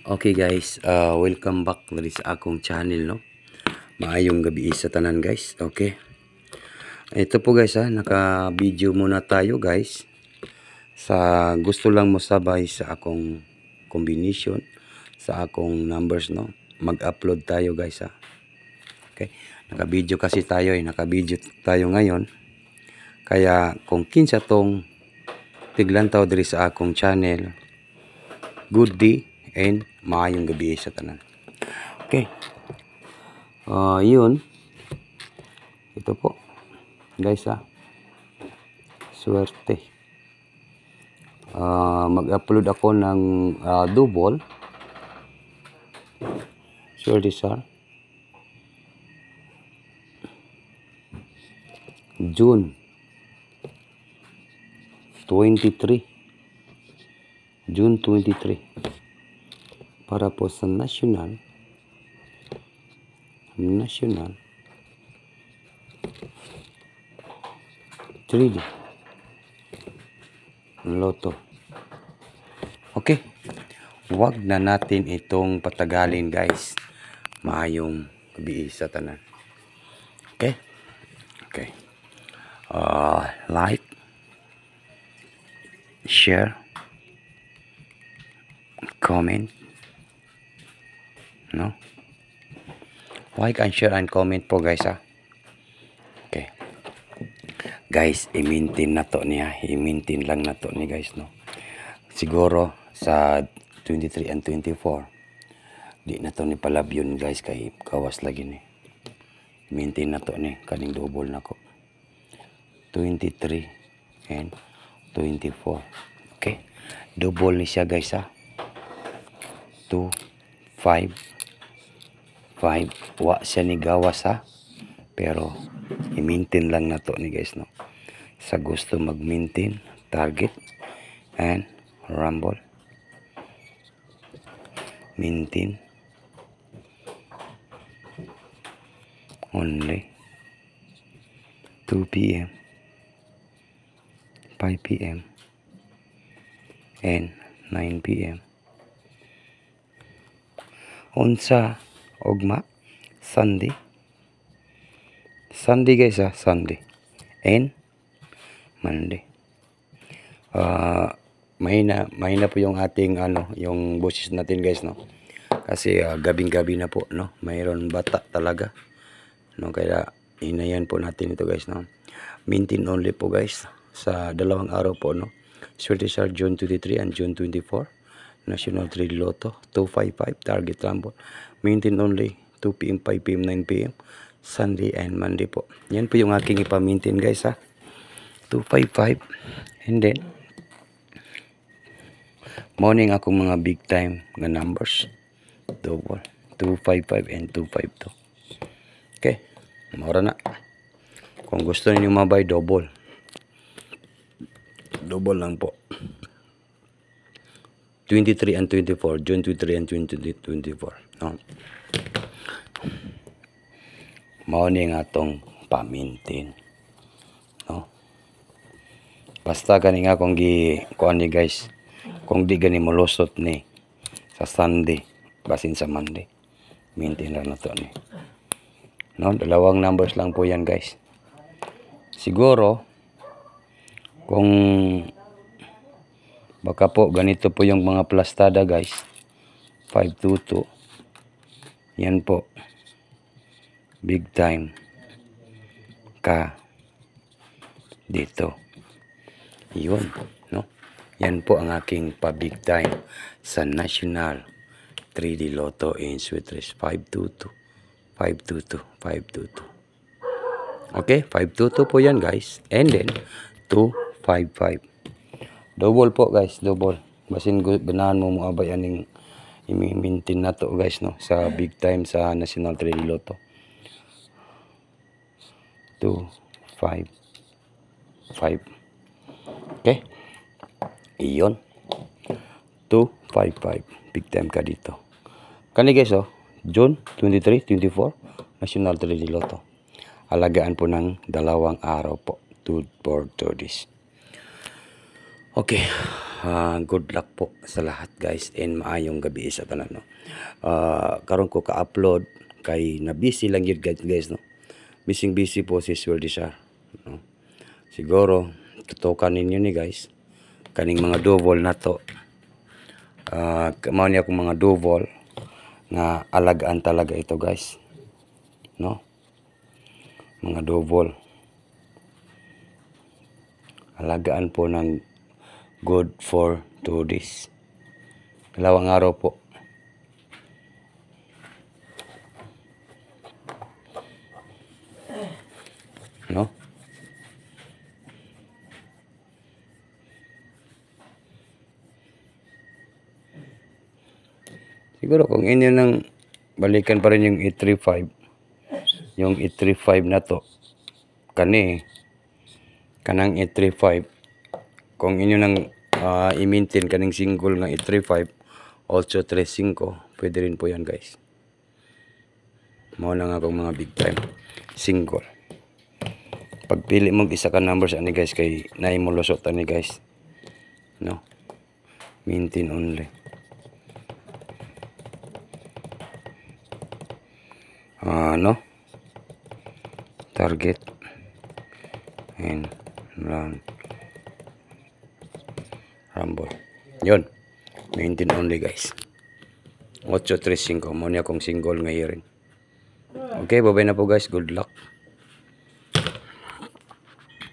Okay guys, welcome back na sa akong channel, no. Maayong gabi sa tanan guys. Okay. Ito po guys, naka-video muna tayo guys. Sa gusto lang mo sabay sa akong combination, sa akong numbers, no. Mag-upload tayo guys, Okay. Naka-video kasi tayo, naka-video tayo ngayon. Kaya kung kinsa tong tiglantaw diri sa akong channel, good day and maayong gabi sa tanan. Okay. Yun. Ito po. Guys, swerte. Mag-upload ako ng double. Swerte sir. June 23. June 23. Para po sa national 3D Lotto. Okay. Huwag na natin itong patagalin guys. Maayong gabi sa tanan. Okay. Okay. Like, share, comment, no? Like and share and comment po guys, Okay. Guys, i-maintain na to niya. I-maintain lang na to ni guys, no? Siguro sa 23 and 24 di na to ni palabyon guys, kay kawas lagi ni. Maintain na to ni, kaning double na ko. 23 and 24. Okay. Double ni siya guys, 2, 5, 5. Wa siya ni gawas, pero i-maintain lang na to ni guys, no. Sa gusto mag-maintain, target and rumble. Maintain only 2 p.m. 5 p.m. and 9 p.m. Unsa ogma Sunday guys, Sunday and Monday. Mahina po yung ating yung boses natin guys, no. Kasi gabing-gabi na po, no. Mayroon bata talaga, no, kaya hinayan po natin ito guys, no. Maintain only po guys sa dalawang araw po, no. Swerte sa June 23 and June 24. National 3 Lotto 255 target rumble. Maintain only 2 p.m. 5 p.m. 9 p.m. Sunday and Monday po. Yan po yung aking ipa-maintain guys, 255. And then morning akong mga big time na numbers. Double 255 and 252. Okay. Mura na. Kung gusto niyo mabay, double lang po. 23 and 24. June 23 and 24. No? Morning atong pa-maintain. No? Basta gani nga kung kuan ni guys. Kung di gani molusot ni sa Sunday, basin sa Monday, maintain lang na to ni. No, dalawang numbers lang po yan guys. Siguro kung baka po ganito po yung mga plastada guys, 522. Yan po. Big time ka dito. Yun, no? Yan po ang aking pa-big time sa National 3D Lotto in Sweet Race 522. 522. 522. Okay, 522 po yan guys. And then 255. Double po guys, double. Basin ganahan mo abay aning i-maintain na to guys, no, sa big time sa National 3D Lotto. 255. Okay. Iyon. 255. Big time ka dito. Kani guys, June 23, 24, National 3D Lotto. Alagaan po ng 2 araw po. 2 for 2 days. Okay. Good luck po sa lahat guys and maayong gabi sa tanan no. Karon ko ka-upload kay na busy lang yun guys no. Busy po si Sweldy siya no. Siguro tutukan ninyo ni guys kaning mga double na to. Mao niya akong mga double nga alagaan talaga ito guys no. Mga double alagaan po ng good for 2 days. Dalawang araw po. No? Siguro kung inyo nang balikan pa rin yung 835. Yung 835 na to. Kanang 835. Kung inyo nang i-maintain kaning single ng 835 835 pwede rin po yan guys. Mao na nga akong mga big time single. Pagpili mo isa ka numbers ani guys kay naay mo lusot ani guys no, maintain only. No target and run rumble yun, maintain only guys. 835 mo niya kung single ngayon. Okay, babay na po guys, good luck.